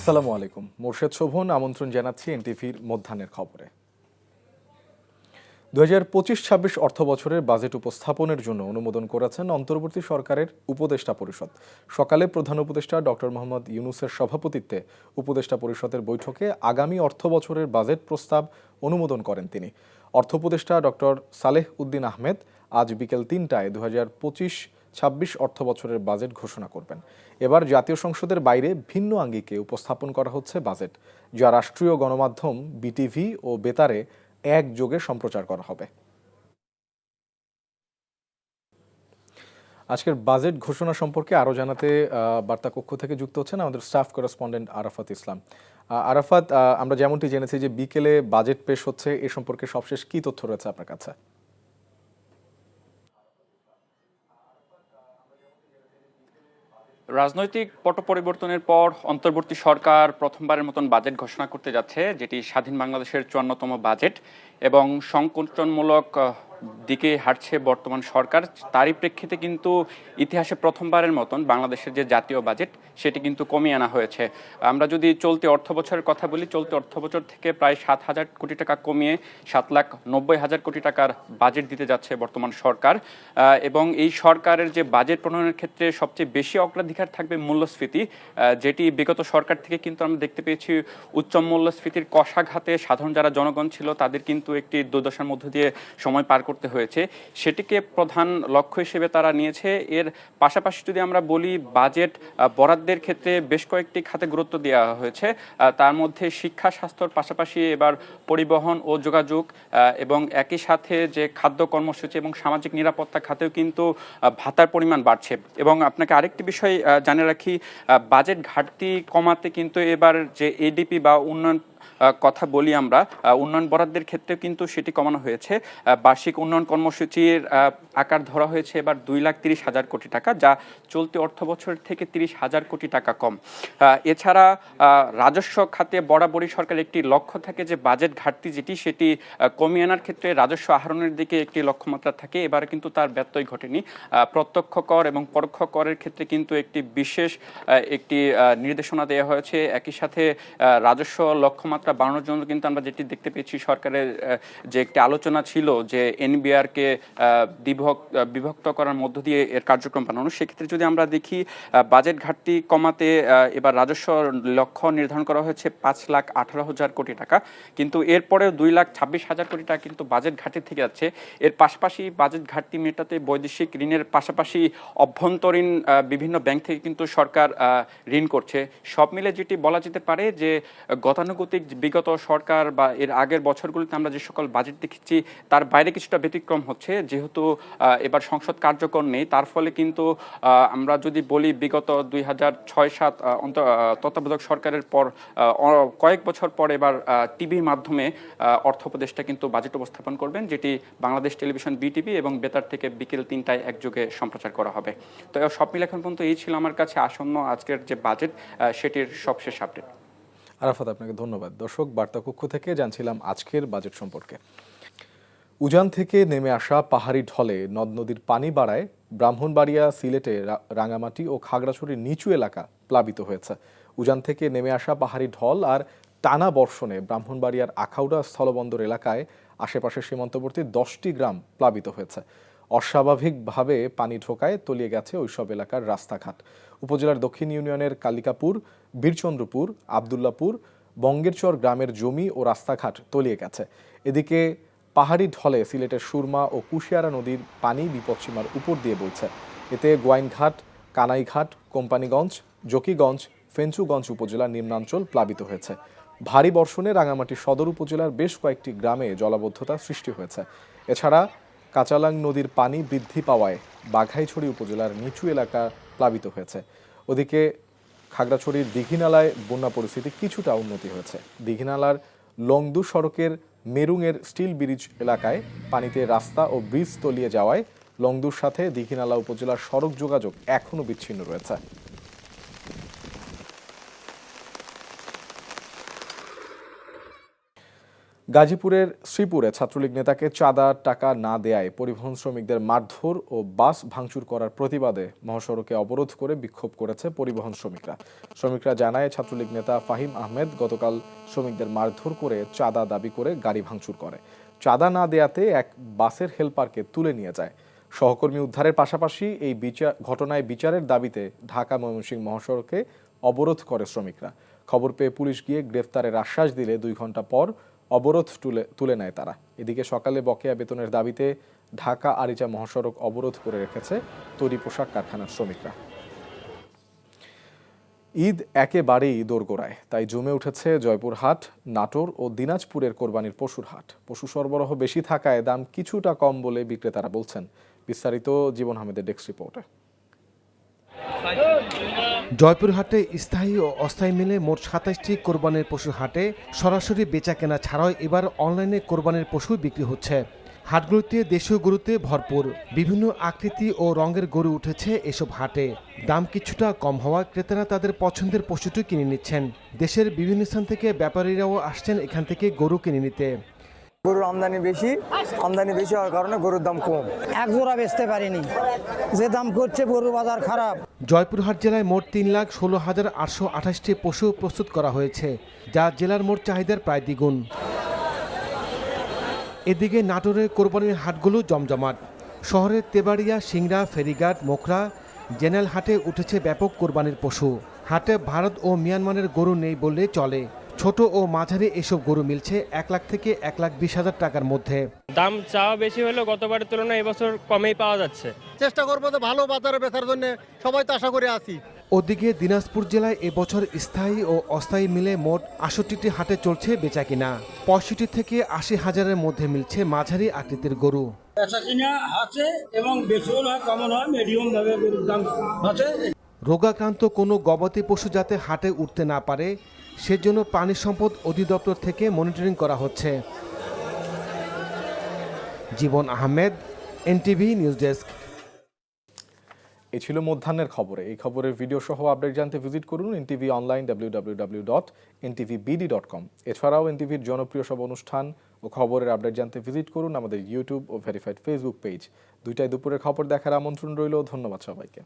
আসসালামু আলাইকুম। মোর্শেদ শোভন আমন্ত্রণ জানাচ্ছি এনটিভির মধ্যাহ্নের খবরে। 2025-26 অর্থ বছরের বাজেট উপস্থাপনের জন্য অনুমোদন করেছেন অন্তর্বর্তী সরকারের উপদেষ্টা পরিষদ। সকালে প্রধান উপদেষ্টা ডক্টর মোহাম্মদ ইউনূসের সভাপতিত্বে উপদেষ্টা পরিষদের বৈঠকে আগামী অর্থ বছরের বাজেট প্রস্তাব অনুমোদন করেন তিনি। অর্থ উপদেষ্টা ডক্টর সালেহ উদ্দিন আহমেদ আজ বিকেল 3টায় 2025-26 অর্থ বছরের বাজেট ঘোষণা করবেন। এবার জাতীয় সংসদের বাইরে ভিন্ন আঙ্গিকে উপস্থাপন করা হচ্ছে বাজেট, যা রাষ্ট্রীয় গণমাধ্যম বিটিভি ও বেতারে একযোগে সম্প্রচার করা হবে। আজকের বাজেট ঘোষণা সম্পর্কে আরো জানাতে বার্তা কক্ষ থেকে যুক্ত হচ্ছেন আমাদের স্টাফ করেসপন্ডেন্ট আরাফাত ইসলাম। আরাফাত, আমরা যেমনটি জেনেছি যে বিকেলে বাজেট পেশ হচ্ছে, এ সম্পর্কে সবশেষ কি তথ্য রয়েছে আপনার কাছে? রাজনৈতিক পট পরিবর্তনের পর অন্তর্বর্তী সরকার প্রথমবারের মতন বাজেট ঘোষণা করতে যাচ্ছে, যেটি স্বাধীন বাংলাদেশের 54তম বাজেট এবং সংকোচনমূলক দিকে হাঁটছে বর্তমান সরকার। তারই প্রেক্ষিতে কিন্তু ইতিহাসে প্রথমবারের মতন বাংলাদেশের যে জাতীয় বাজেট সেটি কিন্তু কমিয়ে আনা হয়েছে। আমরা যদি চলতি অর্থ বছরের কথা বলি, চলতি অর্থ বছর থেকে প্রায় 7,000 কোটি টাকা কমিয়ে 7,90,000 কোটি টাকার বাজেট দিতে যাচ্ছে বর্তমান সরকার। এবং এই সরকারের যে বাজেট প্রণয়নের ক্ষেত্রে সবচেয়ে বেশি অগ্রাধিকার থাকবে মূল্যস্ফীতি, যেটি বিগত সরকার থেকে কিন্তু আমরা দেখতে পেয়েছি উচ্চ মূল্যস্ফীতির কষাঘাতে সাধারণ যারা জনগণ ছিল তাদের কিন্তু একটি দুর্দশার মধ্য দিয়ে সময় পার করতে হয়েছে। সেটিকে প্রধান লক্ষ্য হিসেবে তারা নিয়েছে। এর পাশাপাশি যদি আমরা বলি, বাজেট বরাদ্দের ক্ষেত্রে বেশ কয়েকটি খাতে গুরুত্ব দেওয়া হয়েছে। তার মধ্যে শিক্ষা, স্বাস্থ্যর পাশাপাশি এবার পরিবহন ও যোগাযোগ এবং একই সাথে যে খাদ্য কর্মসূচি এবং সামাজিক নিরাপত্তা খাতেও কিন্তু ভাতার পরিমাণ বাড়ছে। এবং আপনাকে আরেকটি বিষয় জানিয়ে রাখি, বাজেট ঘাটতি কমাতে কিন্তু এবার যে এডিপি বা উন্নয়ন কথা বলি আমরা, উন্নয়ন বরাদ্দের ক্ষেত্রে কিন্তু সেটি কমানো হয়েছে। বার্ষিক উন্নয়ন কর্মসূচির আকার ধরা হয়েছে এবার 2,30,000 কোটি টাকা, যা চলতি অর্থ বছর থেকে 30,000 কোটি টাকা কম। এছাড়া রাজস্ব খাতে বরাবরই সরকারের একটি লক্ষ্য থাকে যে বাজেট ঘাটতি যেটি সেটি কমিয়ে আনার ক্ষেত্রে রাজস্ব আহরণের দিকে একটি লক্ষ্যমাত্রা থাকে। এবার কিন্তু তার ব্যত্যয় ঘটেনি। প্রত্যক্ষ কর এবং পরোক্ষ করের ক্ষেত্রে কিন্তু একটি বিশেষ একটি নির্দেশনা দেওয়া হয়েছে। একই সাথে রাজস্ব লক্ষ্যমাত্রা বাড়ানোর জন্য কিন্তু আমরা যেটি দেখতে পেয়েছি, সরকারের যে একটি আলোচনা ছিল যে এনবিআরকে বিভক্ত করার মধ্য দিয়ে এর কার্যক্রম বানানো। সেক্ষেত্রে যদি আমরা দেখি, বাজেট ঘাটতি কমাতে এবার রাজস্ব লক্ষ্য নির্ধারণ করা হয়েছে 5,18,000 কোটি টাকা, কিন্তু এরপরেও 2,26,000 কোটি টাকা কিন্তু বাজেট ঘাটতি থেকে যাচ্ছে। এর পাশাপাশি বাজেট ঘাটতি মেটাতে বৈদেশিক ঋণের পাশাপাশি অভ্যন্তরীণ বিভিন্ন ব্যাংক থেকে কিন্তু সরকার ঋণ করছে। সব মিলে যেটি বলা যেতে পারে যে গতানুগতিক বিগত সরকার বা এর আগের বছরগুলিতে আমরা যে সকল বাজেট দেখেছি তার বাইরে কিছুটা ব্যতিক্রম হচ্ছে, যেহেতু এবার সংসদ কার্যকর নেই। তার ফলে কিন্তু আমরা যদি বলি, বিগত 2006-07 তত্ত্বাবধায়ক সরকারের পর কয়েক বছর পর এবার টিভির মাধ্যমে অর্থ উপদেষ্টা কিন্তু বাজেট উপস্থাপন করবেন, যেটি বাংলাদেশ টেলিভিশন বিটিভি এবং বেতার থেকে বিকেল 3টায় একযোগে সম্প্রচার করা হবে। তো সব মিলে এখন পর্যন্ত এই ছিল আমার কাছে আসন্ন আজকের যে বাজেট সেটির সবশেষ আপডেট। আরাফাত, আপনাকে ধন্যবাদ। দর্শক, বার্তা কক্ষ থেকে জানছিলাম আজকের বাজেট সম্পর্কে। উজান থেকে নেমে আসা পাহাড়ি ঢলে নদ নদীর পানি বাড়ায় ব্রাহ্মণবাড়িয়া, সিলেটে রাঙামাটি ও খাগড়াছড়ির নিচু এলাকা প্লাবিত হয়েছে। উজান থেকে নেমে আসা পাহাড়ি ঢল আর টানা বর্ষণে ব্রাহ্মণবাড়িয়ার আখাউড়া স্থলবন্দর এলাকায় আশেপাশের সীমান্তবর্তী 10টি গ্রাম প্লাবিত হয়েছে। অস্বাভাবিকভাবে পানি ঢোকায় তলিয়ে গেছে ওইসব এলাকার রাস্তাঘাট। উপজেলার দক্ষিণ ইউনিয়নের কালিকাপুর, বীরচন্দ্রপুর, আবদুল্লাপুর, বঙ্গেরচর গ্রামের জমি ও রাস্তাঘাট তলিয়ে গেছে। এদিকে পাহাড়ি ঢলে সিলেটের সুরমা ও কুশিয়ারা নদীর পানি বিপদসীমার উপর দিয়ে বইছে। এতে গোয়াইনঘাট, কানাইঘাট, কোম্পানিগঞ্জ, জকিগঞ্জ, ফেঞ্চুগঞ্জ উপজেলার নিম্নাঞ্চল প্লাবিত হয়েছে। ভারী বর্ষণে রাঙামাটি সদর উপজেলার বেশ কয়েকটি গ্রামে জলাবদ্ধতা সৃষ্টি হয়েছে। এছাড়া কাঁচালাং নদীর পানি বৃদ্ধি পাওয়ায় বাঘাইছড়ি উপজেলার নিচু এলাকা প্লাবিত হয়েছে। ওদিকে খাগড়াছড়ির দীঘিনালায় বন্যা পরিস্থিতি কিছুটা উন্নতি হয়েছে। দীঘিনালার লংদু সড়কের মেরুংয়ের স্টিল ব্রিজ এলাকায় পানিতে রাস্তা ও ব্রিজ তলিয়ে যাওয়ায় লংদুর সাথে দীঘিনালা উপজেলার সড়ক যোগাযোগ এখনও বিচ্ছিন্ন রয়েছে। গাজীপুরের শ্রীপুরে ছাত্রলীগ নেতাকে চাঁদার টাকা না দেয়ায় পরিবহন শ্রমিকদের মারধর ও বাস ভাঙচুর করার প্রতিবাদে মহাসড়কে অবরোধ করে বিক্ষোভ করেছে পরিবহন শ্রমিকরা। শ্রমিকরা জানায় ছাত্রলীগ নেতা ফাহিম আহমেদ গতকাল শ্রমিকদের মারধর করে চাঁদা দাবি করে গাড়ি ভাঙচুর করে। চাঁদা না দেয়াতে এক বাসের হেলপারকে তুলে নিয়ে যায়। সহকর্মী উদ্ধারের পাশাপাশি এই ঘটনায় বিচারের দাবিতে ঢাকা ময়মনসিংহ মহাসড়কে অবরোধ করে শ্রমিকরা। খবর পেয়ে পুলিশ গিয়ে গ্রেফতারের আশ্বাস দিলে 2 ঘন্টা পর অবরোধ তুলে নেয় তারা। এদিকে সকালে বকেয়া বেতনের দাবিতে ঢাকা আরিচা মহাসড়ক অবরোধ করে রেখেছে তৈরি পোশাক কারখানার শ্রমিকরা। ঈদ একেবারেই দোরগোড়ায়, তাই জমে উঠেছে জয়পুরহাট, নাটোর ও দিনাজপুরের কোরবানির পশুর হাট। পশু সরবরাহ বেশি থাকায় দাম কিছুটা কম বলে বিক্রেতারা বলছেন। বিস্তারিত জীবন আহমেদের ডেস্ক রিপোর্টে। জয়পুরহাটে স্থায়ী ও অস্থায়ী মিলে মোট 27টি কোরবানির পশুর হাটে সরাসরি বেচা কেনা ছাড়াও এবার অনলাইনে কোরবানির পশু বিক্রি হচ্ছে। হাটগুলোতে দেশীয় গরুতে ভরপুর, বিভিন্ন আকৃতি ও রঙের গরু উঠেছে এসব হাটে। দাম কিছুটা কম হওয়া ক্রেতারা তাদের পছন্দের পশুটি কিনে নিচ্ছেন। দেশের বিভিন্ন স্থান থেকে ব্যাপারীরাও আসছেন এখান থেকে গরু কিনে নিতে। গরুর আমদানি বেশি হওয়ার কারণে গরুর দাম কম। এক জোড়া বেচতে পারিনি, যে দাম করছে গরুর বাজার খারাপ। জয়পুরহাট জেলায় মোট 3,16,828টি পশু প্রস্তুত করা হয়েছে, যা জেলার মোট চাহিদার প্রায় দ্বিগুণ। এদিকে নাটোরের কোরবানির হাটগুলো জমজমাট। শহরের তেবাড়িয়া, সিংড়া, ফেরিঘাট, মোখরা, জেনারেল হাটে উঠেছে ব্যাপক কোরবানির পশু। হাটে ভারত ও মিয়ানমারের গরু নেই বললে চলে। ছোট ও মাঝারি এসব গরু মিলছে 1 লাখ থেকে 1,20,000 টাকার মধ্যে। দাম চাওয়া বেশি হলেও গতবারের তুলনায় এবছর কমেই পাওয়া যাচ্ছে। চেষ্টা করবো তো ভালো বাজারে বেচার জন্য, সবাই তো আশা করে আছি। ওদিকে দিনাজপুর জেলায় এবছর স্থায়ী ও অস্থায়ী মিলে মোট 68টি হাটে চলছে বেচাকিনা। 65 থেকে 80 হাজারের মধ্যে মিলছে মাঝারি আকৃতির গরু। বেচাকিনা আছে এবং বেশিও হয়, কমন হয়, মিডিয়াম ভাবে গরুর দাম আছে। রোগাক্রান্ত কোনো গবাদি পশু যাতে হাটে উঠতে না পারে সেজন্য প্রাণী সম্পদ অধিদপ্তর থেকে মনিটরিং করা হচ্ছে। জীবন আহমেদ, এনটিভি নিউজ ডেস্ক। এই ছিল মধ্যাহ্নের খবরে। এই খবরের ভিডিও সহ আপডেট জানতে ভিজিট করুন এনটিভি অনলাইন www.ntvbd.com। এছাড়াও এনটিভির জনপ্রিয় সব অনুষ্ঠান ও খবরের আপডেট জানতে ভিজিট করুন আমাদের ইউটিউব ও ভেরিফাইড ফেসবুক পেজ। 2টায় দুপুরের খবর দেখার আমন্ত্রণ রইল। ধন্যবাদ সবাইকে।